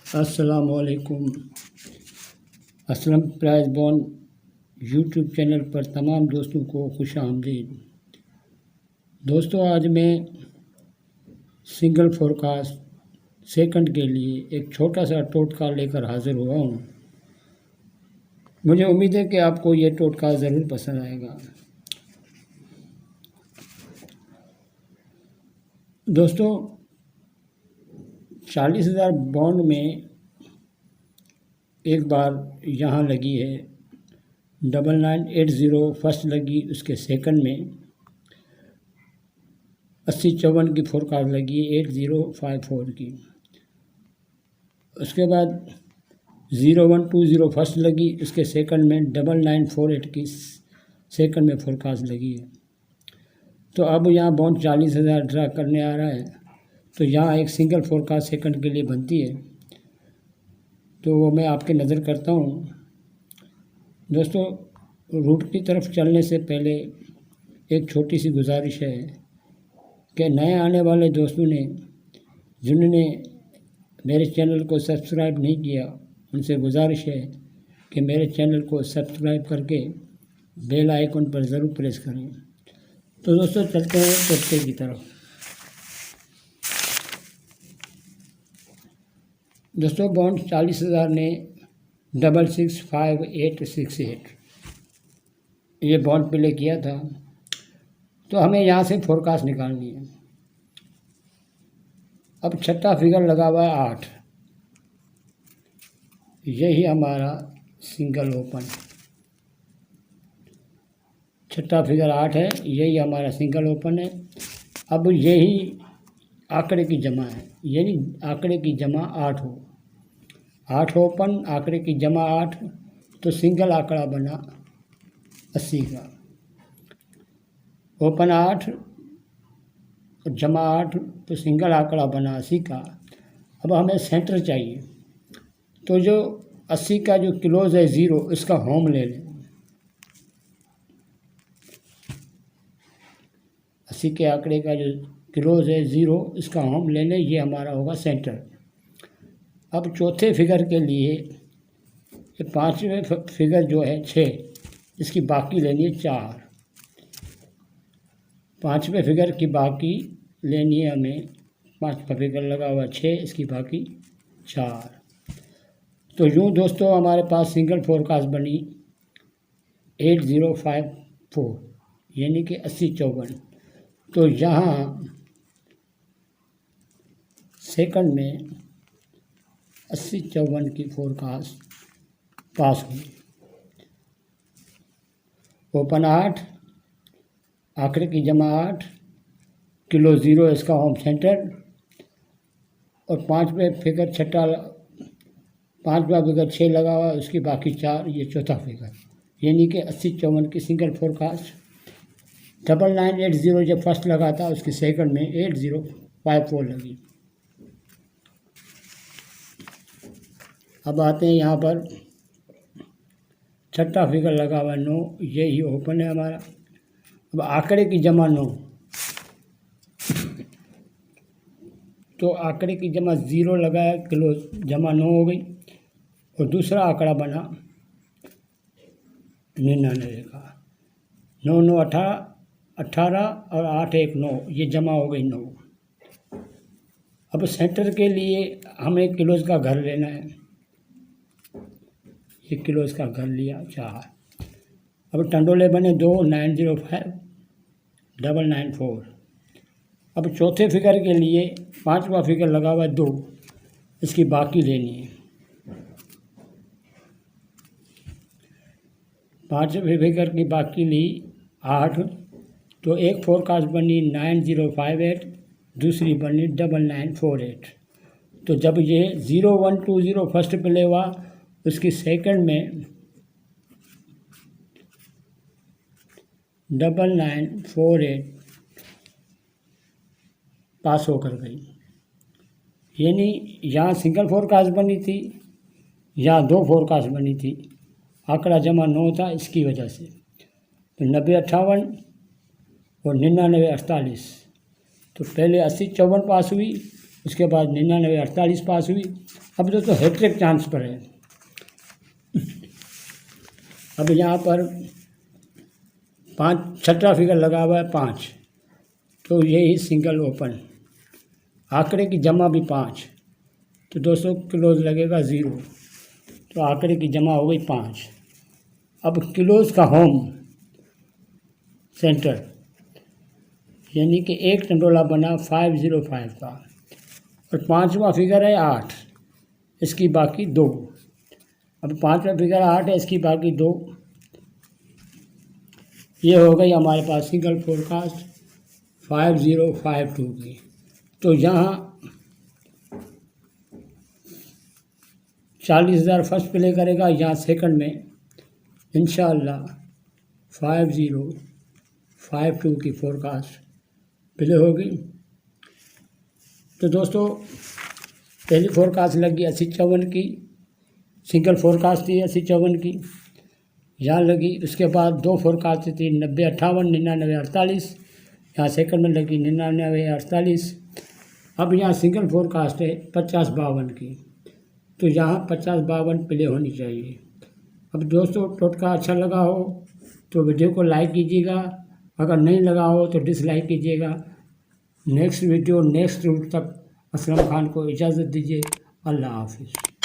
अस्सलामुअलैकुम। Aslam prize bond YouTube channel पर तमाम दोस्तों को खुश आमदीद। दोस्तों, आज मैं सिंगल फोरकास्ट सेकंड के लिए एक छोटा सा टोटका लेकर हाज़िर हुआ हूँ। मुझे उम्मीद है कि आपको ये टोटका ज़रूर पसंद आएगा। दोस्तों, 40,000 बॉन्ड में एक बार यहाँ लगी है 9980 फर्स्ट लगी, उसके सेकंड में 8054 की फोरकास्ट लगी 8054 की। उसके बाद 0120 फर्स्ट लगी, उसके सेकंड में 9948 की सेकंड में फोरकास्ट लगी है। तो अब यहाँ बॉन्ड 40,000 ड्रा करने आ रहा है, तो यहाँ एक सिंगल फोरकास्ट सेकंड के लिए बनती है, तो वो मैं आपके नज़र करता हूँ। दोस्तों, रूट की तरफ चलने से पहले एक छोटी सी गुजारिश है कि नए आने वाले दोस्तों ने जिन्होंने मेरे चैनल को सब्सक्राइब नहीं किया, उनसे गुजारिश है कि मेरे चैनल को सब्सक्राइब करके बेल आइकन पर ज़रूर प्रेस करें। तो दोस्तों, चलते हैं टोटके की तरफ। दोस्तों, बॉन्ड 40,000 ने 665868 ये बॉन्ड प्ले किया था, तो हमें यहाँ से फोरकास्ट निकालनी है। अब छठा फिगर लगा हुआ है 8, यही हमारा सिंगल ओपन। छठा फिगर 8 है, यही हमारा सिंगल ओपन है। अब यही आंकड़े की जमा है, यानी आंकड़े की जमा 8 हो, 8 ओपन आंकड़े की जमा 8, तो सिंगल आंकड़ा बना 80 का। ओपन 8 और जमा 8, तो सिंगल आंकड़ा बना 80 का। अब हमें सेंटर चाहिए, तो जो 80 का जो क्लोज है 0, इसका होम ले लें। 80 के आंकड़े का जो क्लोज है 0, इसका होम ले लें, ये हमारा होगा सेंटर। अब चौथे फिगर के लिए ये पांचवें फिगर जो है 6, इसकी बाकी लेनी है 4। पांचवें फिगर की बाकी लेनी है हमें, पांचवा फिगर लगा हुआ 6, इसकी बाकी 4। तो यूँ दोस्तों हमारे पास सिंगल फोरकास्ट बनी 8054, यानी कि 8054। तो यहाँ सेकंड में 8054 की फोरकास्ट पास हुई। ओपन 8 आंकड़े की जमा 8, किलो 0 इसका होम सेंटर, और पांचवा फिगर 6 लगा हुआ, उसकी बाकी 4, ये चौथा फिगर, यानी कि 8054 की सिंगल फोरकास्ट। 9980 जब फर्स्ट लगा था, उसकी सेकंड में 8054 लगी। अब आते हैं यहाँ पर छठा फिगर लगा हुआ 9, यही ओपन है हमारा। अब आंकड़े की जमा 9, तो आंकड़े की जमा 0 लगाया, किलो जमा 9 हो गई, और दूसरा आंकड़ा बना 99 का। 9 9 18 और 8 1 9, ये जमा हो गई 9। अब सेंटर के लिए हमें किलोज का घर लेना है, ये किलोज का घर लिया 4। अब टंडोले बने 2, 905 994। अब चौथे फिगर के लिए पांचवा फिगर लगा हुआ 2, इसकी बाकी लेनी है। पांचवे फिगर की बाकी ली 8, तो एक फोरकास्ट बनी 9058, दूसरी बनी 9948। तो जब ये 0120 फर्स्ट प्ले हुआ, उसकी सेकंड में 9948 पास होकर गई, यानी यहाँ सिंगल फोरकास्ट बनी थी, यहाँ 2 फोरकास्ट बनी थी, आंकड़ा जमा 9 था, इसकी वजह से। तो 9058 और 9948, तो पहले 8054 पास हुई, उसके बाद 9948 पास हुई, अब दोस्तों हैट्रिक चांस पर है। अब यहाँ पर 5 छठा फिगर लगा हुआ है 5, तो यही सिंगल ओपन, आंकड़े की जमा भी 5, तो दोस्तों क्लोज लगेगा 0, तो आंकड़े की जमा हो गई 5। अब क्लोज का होम सेंटर यानी कि एक टंडोला बना 505 का, और 5वां फिगर है 8, इसकी बाकी 2। अब 5वां फिगर 8 है, इसकी बाकी 2। ये हो गई हमारे पास सिंगल फोरकास्ट 5052 की। तो यहाँ 40,000 फर्स्ट प्ले करेगा, यहाँ सेकंड में इंशाअल्लाह 5052 की फोरकास्ट प्ले होगी। तो दोस्तों पहली फोरकास्ट लगी 80-54 की, सिंगल फोरकास्ट थी 80-54 की, यहाँ लगी। उसके बाद 2 फोरकास्ट थी 90-58, 99-48, यहाँ सेकंड में लगी 99-48। अब यहाँ सिंगल फोरकास्ट है 50-52 की, तो यहाँ 50-52 प्ले होनी चाहिए। अब दोस्तों टोटका अच्छा लगा हो तो वीडियो को लाइक कीजिएगा, अगर नहीं लगा हो तो डिसलाइक कीजिएगा। नेक्स्ट वीडियो नेक्स्ट रूट तक असलम खान को इजाज़त दीजिए। अल्लाह हाफिज़।